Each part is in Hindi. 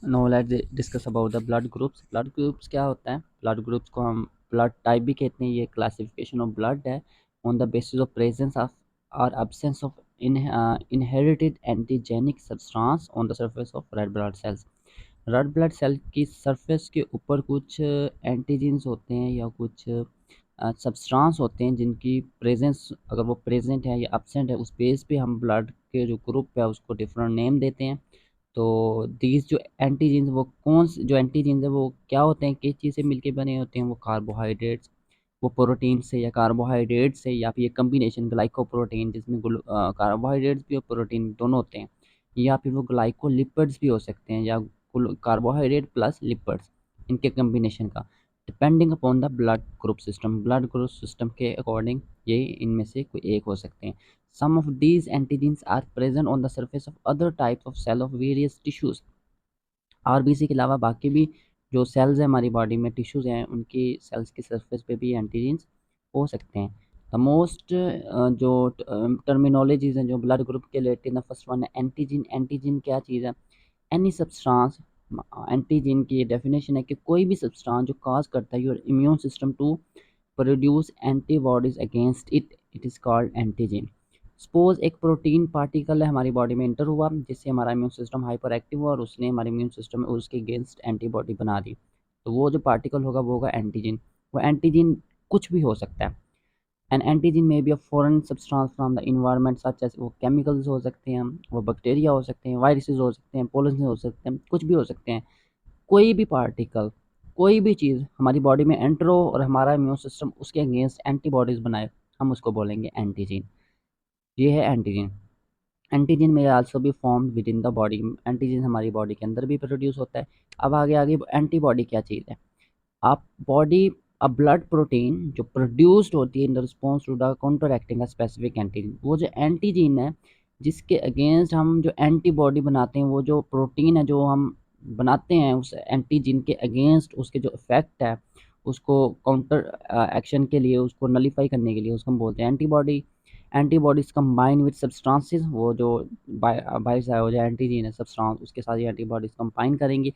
No let's discuss about the blood groups. Blood groups क्या होता है? ब्लड ग्रुप्स को हम ब्लड टाइप भी कहते हैं। ये क्लासिफिकेशन ऑफ ब्लड है on the basis of presence of और absence of inherited antigenic substance on the surface of red blood cells. Red blood cell की सरफेस के ऊपर कुछ एंटीजेंस होते हैं या कुछ सब्सटेंस होते हैं जिनकी प्रेजेंस, अगर वो प्रेजेंट है या एब्सेंट है, उस बेस पे हम ब्लड के जो ग्रुप है उसको डिफरेंट नेम देते हैं। तो दीज जो एंटीजेंस, वो कौन से जो एंटीजेंस है वो क्या होते हैं, किस चीज़ से मिलके बने होते हैं? वो कार्बोहाइड्रेट्स, वो प्रोटीन से या कार्बोहाइड्रेट से, या फिर ये कम्बिनेशन ग्लाइकोप्रोटीन जिसमें कार्बोहाइड्रेट्स भी और प्रोटीन दोनों होते हैं, या फिर वो ग्लाइकोलिपिड्स भी हो सकते हैं, या कार्बोहाइड्रेट प्लस लिपिड्स, इनके कम्बिनेशन का, depending upon the blood group system के अकॉर्डिंग ये इनमें से कोई एक हो सकते हैं। Some of these antigens are present on the surface of other types of cell of various tissues। RBC के अलावा बाकी भी जो सेल्स हैं हमारी बॉडी में, टिश्यूज़ हैं, उनकी सेल्स की सरफेस पे भी एंटीजेंस हो सकते हैं। द मोस्ट जो टर्मिनोलॉजीज हैं जो ब्लड ग्रुप के रिलेटेड, द फर्स्ट वन है एंटीजन। एंटीजन क्या चीज़ है? एनी सब्सटेंस, एंटीजन की डेफिनेशन है कि कोई भी सब्सटेंस जो काज करता है your immune system to produce antibodies against it, it is called antigen. Suppose एक प्रोटीन पार्टिकल है हमारी बॉडी में इंटर हुआ, जिससे हमारा इम्यून सिस्टम हाइपर एक्टिव हुआ और उसने हमारे इम्यून सिस्टम में उसके अगेंस्ट एंटीबॉडी बना दी, तो वो जो पार्टिकल होगा वो होगा एंटीजन। वो एंटीजन कुछ भी हो सकता है। An antigen may be a foreign substance from the environment, such as वो केमिकल्स हो सकते हैं, वो बैक्टीरिया हो सकते हैं, वायरसेस हो सकते हैं, पॉलन हो सकते हैं, कुछ भी हो सकते हैं। कोई भी पार्टिकल, कोई भी चीज़ हमारी बॉडी में एंटर हो और हमारा इम्यून सिस्टम उसके अगेंस्ट एंटीबॉडीज़ बनाए, हम उसको बोलेंगे एंटीजन। ये है एंटीजन। एंटीजन में आल्सो भी form with in the body. Antigen हमारी बॉडी के अंदर भी प्रोड्यूस होता है। अब आगे आगे एंटीबॉडी क्या चीज़ है? आप बॉडी, अ ब्लड प्रोटीन जो प्रोड्यूस्ड होती है in the response to the counter acting specific antigen. वो जो एंटीजन है जिसके अगेंस्ट हम जो एंटीबॉडी बनाते हैं, वो जो प्रोटीन है जो हम बनाते हैं उस एंटीजन के अगेंस्ट, उसके जो इफेक्ट है उसको काउंटर एक्शन के लिए, उसको नलीफाई करने के लिए उसको हम बोलते हैं antibody. Antibodies combine with substances, वो जो बाइस है वो जो एंटीजन है सब्सटेंस, उसके साथ ये एंटीबॉडीज कंबाइन करेंगी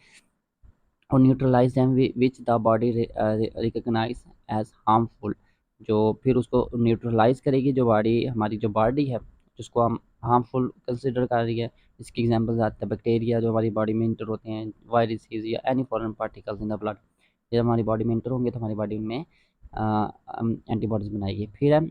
और neutralize them which the body recognize as harmful. जो फिर उसको न्यूट्रलाइज करेगी जो बॉडी, हमारी जो बॉडी है जिसको हम हार्मफुल कंसिडर कर रही है। इसकी एग्जांपल्स आते हैं बैक्टीरिया जो हमारी बॉडी में इंटर होते हैं, वायरसेस या any foreign particles in the blood, जब हमारी बॉडी में इंटर होंगे तो हमारी बॉडी में एंटीबॉडीज बनाएगी। फिर है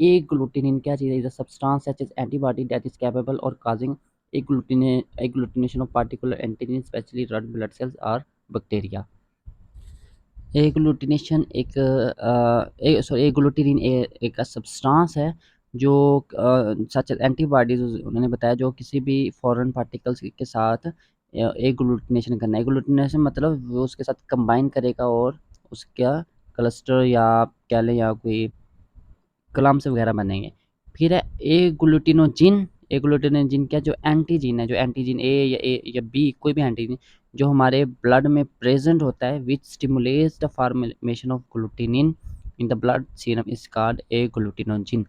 ए ग्लूटिनिन। क्या चीज़ है? Is a substance such as antibody that is capable और causing agglutination of particular antigen, especially red blood cells or bacteria. Agglutination agglutinin एक सब्सटेंस है जो सच एंटीबॉडीज, उन्होंने बताया, जो किसी भी फॉरेन पार्टिकल्स के साथ एग्लूटिनेशन करना। एग्लूटिनेशन मतलब वो उसके साथ कंबाइन करेगा और उसका क्लस्टर या कह लें या कोई क्लम्स वगैरह बनेंगे। फिर है एग्लूटिनोजिन। एग्लूटिनोजिन क्या? जो एंटीजीन है, जो एंटीजीन ए या बी, कोई भी एंटीजीन जो हमारे ब्लड में प्रेजेंट होता है, which stimulates the formation of agglutinin in the blood serum is called agglutinogen.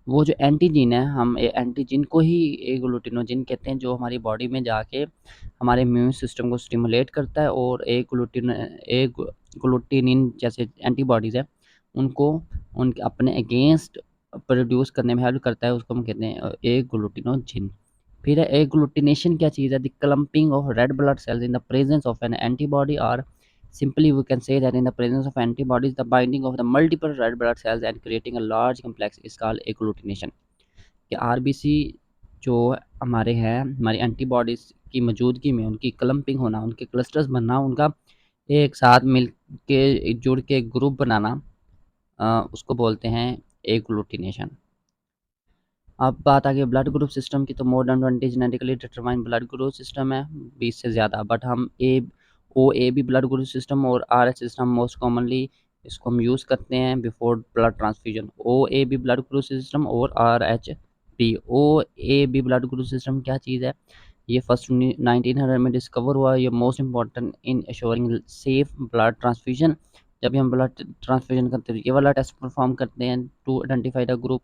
वो जो एंटीजीन है, हम एंटीजीन को ही एग्लूटिनोजिन कहते हैं, जो हमारी बॉडी में जाके हमारे इम्यून सिस्टम को स्टिमुलेट करता है और एग्लूटिनिन जैसे एंटीबॉडीज़ है उनको उनके अपने अगेंस्ट प्रोड्यूस करने में हेल्प करता है, उसको हम कहते हैं एग्लूटिनोजिन। फिर है एग्लूटिनेशन। क्या चीज़ है? The clumping of red blood sales in the presence of N antibody, और simply we can say that in the presence of antibodies the binding of the multiple red blood cells and creating a large complex is called agglutination। कि आरबीसी जो हमारे हैं, हमारी एंटीबॉडीज़ की मौजूदगी में उनकी क्लम्पिंग होना, उनके क्लस्टर्स बनना, उनका एक साथ मिल के जुड़ के ग्रुप बनाना, उसको बोलते हैं एग्लूटिनेशन। अब बात आ गई ब्लड ग्रुप सिस्टम की, तो more than 20 genetically determined blood group system है, 20 से ज़्यादा, बट हम O A B blood group system और R H system most commonly इसको हम यूज़ करते हैं before blood transfusion. O A B blood group system और R H P. O A B blood group system क्या चीज़ है? ये फर्स्ट 1900 में डिस्कवर हुआ। ये most important in assuring safe blood transfusion. जब भी हम ब्लड ट्रांसफ्यूजन करते हैं ये वाला टेस्ट परफॉर्म करते हैं टू आइडेंटिफाई द ग्रुप,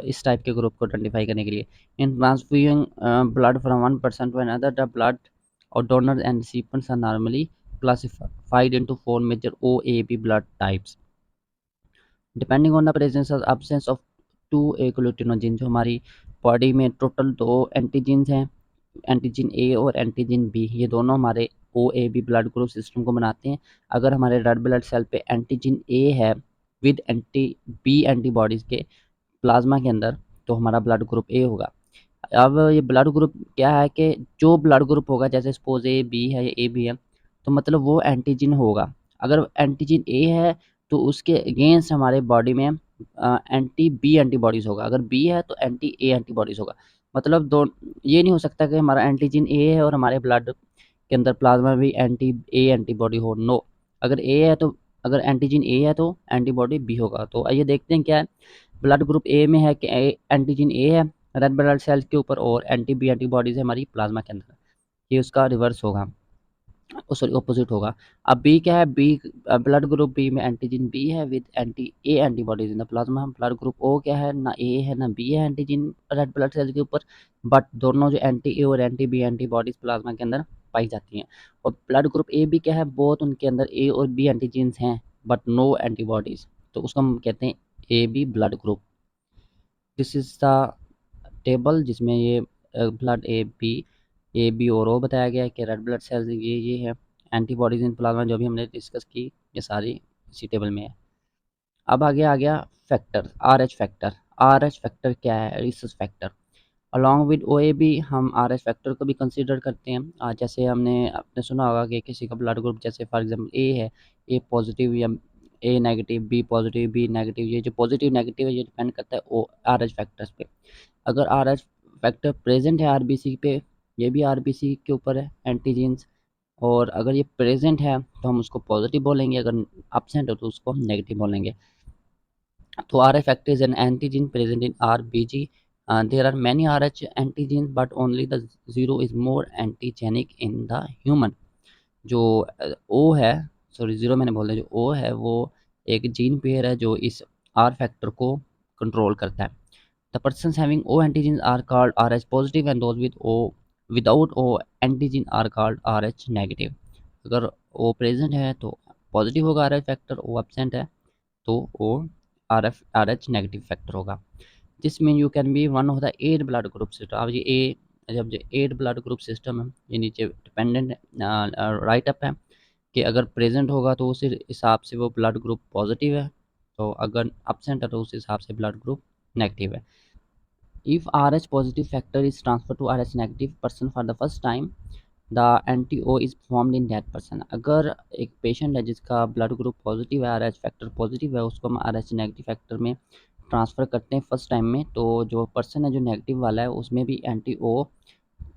इस टाइप के ग्रुप को आइडेंटिफाई करने के लिए। In transfusing blood from one person to another the blood और donors and recipients are normally classified into four major OAB blood types depending on the presence और absence ऑफ टू एग्लूटिनोजिन। जो हमारी बॉडी में टोटल दो एंटीजीन्स हैं, एंटीजन ए और एंटीजन बी, ये दोनों हमारे O A B blood group system को बनाते हैं। अगर हमारे रेड ब्लड सेल पे एंटीजन ए है विद एंटी बी एंटीबॉडीज़ के प्लाज्मा के अंदर, तो हमारा ब्लड ग्रुप ए होगा। अब ये ब्लड ग्रुप क्या है कि जो ब्लड ग्रुप होगा, जैसे सपोज ए बी है या ए बी है, तो मतलब वो एंटीजन होगा। अगर एंटीजन ए है तो उसके अगेंस्ट हमारे बॉडी में एंटी बी एंटीबॉडीज़ होगा। अगर बी है तो एंटी ए एंटीबॉडीज़ होगा। मतलब दो, ये नहीं हो सकता कि हमारा एंटीजन ए है और हमारे ब्लड के अंदर प्लाज्मा भी एंटी ए एंटीबॉडी हो। नो, अगर ए है तो, अगर एंटीजन ए है तो एंटीबॉडी बी होगा। तो आइए देखते हैं क्या है। ब्लड ग्रुप ए में है कि एंटीजन ए है रेड ब्लड सेल्स के ऊपर और एंटी बी एंटीबॉडीज़ है हमारी प्लाज्मा के अंदर। ये उसका रिवर्स होगा, सॉरी ऑपोजिट होगा। अब बी क्या है, बी ब्लड ग्रुप बी में एंटीजन बी है with anti A antibodies in the plasma. Blood group O क्या है, ना ए है ना बी है एंटीजन रेड ब्लड सेल के ऊपर, बट दोनों जो एंटी ए और एंटी बी एंटीबॉडीज प्लाज्मा के अंदर पाई जाती हैं। और ब्लड ग्रुप ए बी क्या है, बहुत उनके अंदर ए और बी एंटीजन्स हैं बट नो एंटीबॉडीज, तो उसको हम कहते हैं A B blood group. This is the table जिसमें ये ब्लड ए बी और ओ बताया गया है कि रेड ब्लड सेल्स ये है। एंटीबॉडीज इन प्लाज्मा जो भी हमने डिस्कस की, ये सारी इसी टेबल में है। अब आगे आ गया factor, R H factor. R H factor क्या है, research factor. Along with O A B हम आर एच फैक्टर को भी कंसिडर करते हैं। जैसे आपने सुना होगा कि किसी का ब्लड ग्रुप, जैसे फॉर एग्जांपल ए है, ए पॉजिटिव या A negative, B positive B negative, ये जो पॉजिटिव नेगेटिव है ये डिपेंड करता है ओ आर एच फैक्टर्स पे। अगर आर एच फैक्टर प्रेजेंट है आरबीसी पे, ये भी आरबीसी के ऊपर है एंटीजेंस, और अगर ये प्रेजेंट है तो हम उसको पॉजिटिव बोलेंगे, अगर एब्सेंट हो तो उसको हम नेगेटिव बोलेंगे। तो R H factor is an antigen present in RBC. There are many R H antigen but only the zero is more antigenic in the human. जो ओ है, सॉरी जीरो मैंने बोल दिया, जो ओ है वो एक जीन पेयर है जो इस आर फैक्टर को कंट्रोल करता है। The persons having O antigens are called Rh positive and those with O without O antigen are called Rh negative। अगर O प्रेजेंट है तो पॉजिटिव होगा RH फैक्टर, O एब्सेंट है तो O RH नेगेटिव फैक्टर होगा। This mean you can be one of the 8 blood group system. अब ये ए, जब जो 8 ब्लड ग्रुप सिस्टम है, ये नीचे डिपेंडेंट राइट अप है कि अगर प्रेजेंट होगा तो उस हिसाब से वो ब्लड ग्रुप पॉजिटिव है, तो अगर एब्सेंट है तो उस हिसाब से ब्लड ग्रुप नेगेटिव है। If Rh positive factor is transferred to Rh negative person for the first time, the anti-O is formed in that person। अगर एक पेशेंट है जिसका ब्लड ग्रुप पॉजिटिव है, RH फैक्टर पॉजिटिव है, उसको हम RH नेगेटिव फैक्टर में ट्रांसफ़र करते हैं फर्स्ट टाइम में, तो जो पर्सन है जो नेगेटिव वाला है उसमें भी एंटी-O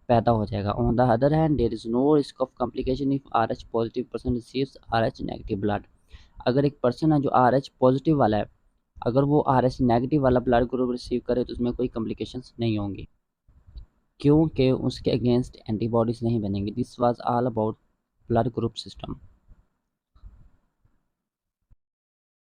पैदा हो जाएगा। On the other hand there is no risk of complication if RH positive person receives RH negative blood. अगर एक पर्सन है जो RH पॉजिटिव वाला है, अगर वो RH नेगेटिव वाला ब्लड ग्रुप रिसीव करे तो उसमें कोई कॉम्प्लिकेशंस नहीं होंगी, क्योंकि उसके अगेंस्ट एंटीबॉडीज़ नहीं बनेंगी। This was all about blood group system.